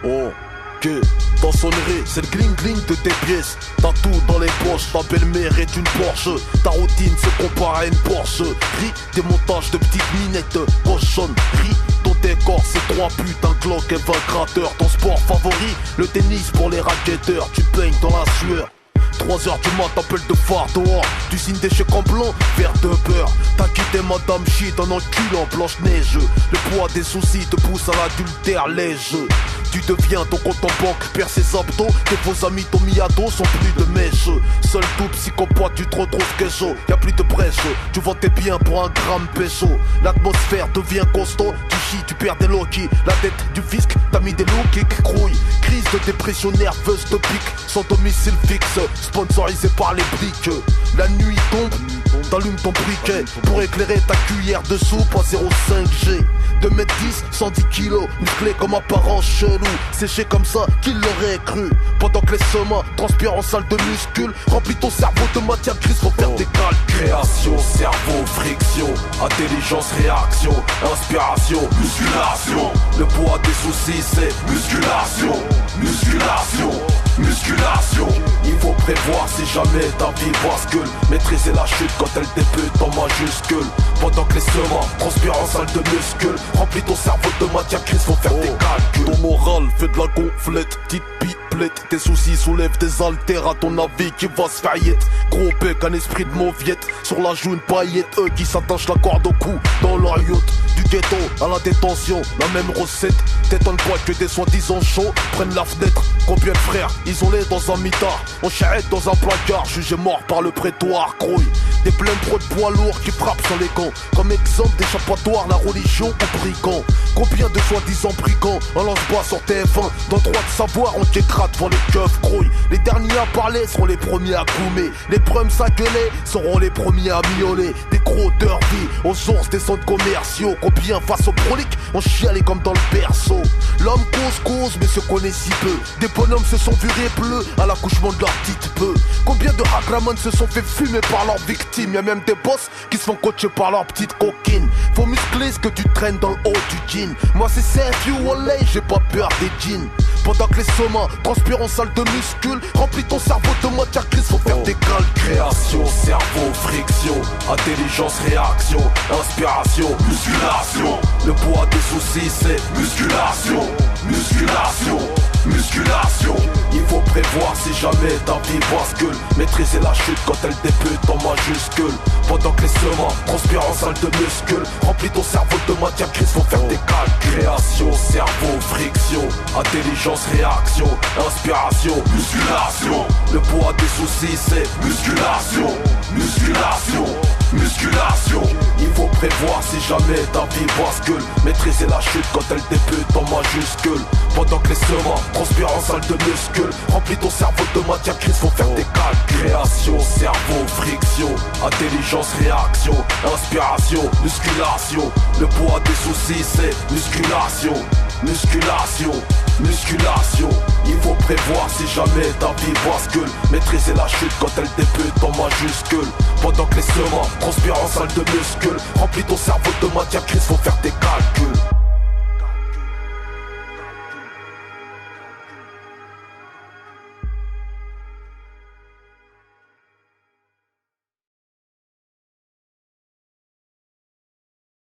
Ok, dans sonnerie, c'est le gling-gling de tes pièces. T'as tout dans les poches, ta belle-mère est une Porsche. Ta routine se compare à une Porsche. Ris des montages de petites minettes cochonnes. Ris ton décor, c'est 3 putes, un Glock et 20 crateurs. Ton sport favori, le tennis pour les racketteurs. Tu peignes dans la sueur. 3h du mat, t'appelles de phare dehors. Tu signes des chèques en blanc, verre de beurre. T'as quitté madame shit en enculant Blanche-Neige. Le poids des soucis te pousse à l'adultère léger. Tu deviens ton compte en banque, perds ses abdos. Tes faux amis ton miado sont plus de mèche. Seul tout psychopathe, tu te retrouves queso. Y'a plus de brèche, tu vends tes biens pour un gramme pécho. L'atmosphère devient costaud, tu chies, tu perds des loquis. La dette du fisc, t'as mis des looks qui crouillent. Crise de dépression nerveuse te pique, sans domicile fixe, sponsorisé par les briques. La nuit tombe, t'allumes ton briquet pour éclairer ta cuillère de soupe à 0,5G. 2m10, 110 kilos, musclé comme apparent chelou. Séché comme ça, qui l'aurait cru. Pendant que les semins transpirent en salle de muscule. Remplis ton cerveau de matière grise pour faire des calculs. Création, cerveau, friction, intelligence, réaction, inspiration, musculation. Le poids des soucis c'est musculation, musculation, musculation. Il faut prévoir si jamais ta vie bascule. Maîtriser la chute quand elle débute en majuscule. Pendant que les semins transpirent en salle de muscule. Remplis ton cerveau de matière grise pour faire des calculs. Ton moral fait de la gonflette, petite pipelette. Tes soucis soulèvent des haltères à ton avis qui va se faire yette. Gros bec, un esprit de mauviette. Sur la joue une paillette, eux qui s'attachent la corde au cou. Dans leur yacht, du ghetto à la détention, la même recette. T'étonnes pas que des soi-disant chauds prennent la fenêtre. Combien de frères isolés dans un mitard, on charrette dans un placard, jugé mort par le prétoire, grouille. Des pleins pro de poids lourds qui frappent sur les camps. Comme exemple d'échappatoire, la religion aux brigands. Combien de soi-disant brigands en lance-bas sur TF1. Dans droit de savoir, on t'écrase devant les keufs grouilles. Les derniers à parler seront les premiers à goumer. Les prums à gueuler seront les premiers à miauler. Des gros derby aux sources des centres commerciaux. Combien face aux proliques, on chialait comme dans le berceau. L'homme cause, mais se connaît si peu. Des bonhommes se sont virés bleus à l'accouchement de leur petite peu. Combien de hagramans se sont fait fumer par leurs victimes. Y'a même des boss qui se font coacher par leur petite coquine. Faut muscler ce que tu traînes dans le haut du jean. Moi c'est Sergio Olay, j'ai pas peur des jeans. Pendant que les sommas transpirent en salle de muscule. Remplis ton cerveau de matière grise, faut faire des calculs. Création, cerveau, friction, intelligence, réaction, inspiration, musculation. Le poids des soucis c'est musculation, musculation, musculation. Il faut prévoir si jamais ta vie bascule. Maîtriser la chute quand elle débute en majuscule. Pendant que les semins transpirent en salle de muscule. Remplis ton cerveau de matière grise, faut faire des calculs. Création, cerveau, friction, intelligence, réaction, inspiration, musculation. Le poids des soucis c'est musculation, musculation, musculation. Il faut prévoir si jamais ta vie bascule. Maîtriser la chute quand elle débute en majuscule. Pendant que les semins transpirent en salle de muscule. Remplis ton cerveau de matière grise, faut faire des calculs. Création, cerveau, friction, intelligence, réaction, inspiration, musculation. Le poids des soucis c'est musculation, musculation, musculation. Il faut prévoir si jamais ta vie bascule. Maîtriser la chute quand elle débute en majuscule. Pendant que les semins transpirent en salle de muscule. Remplis ton cerveau de matière grise, faut faire des calculs.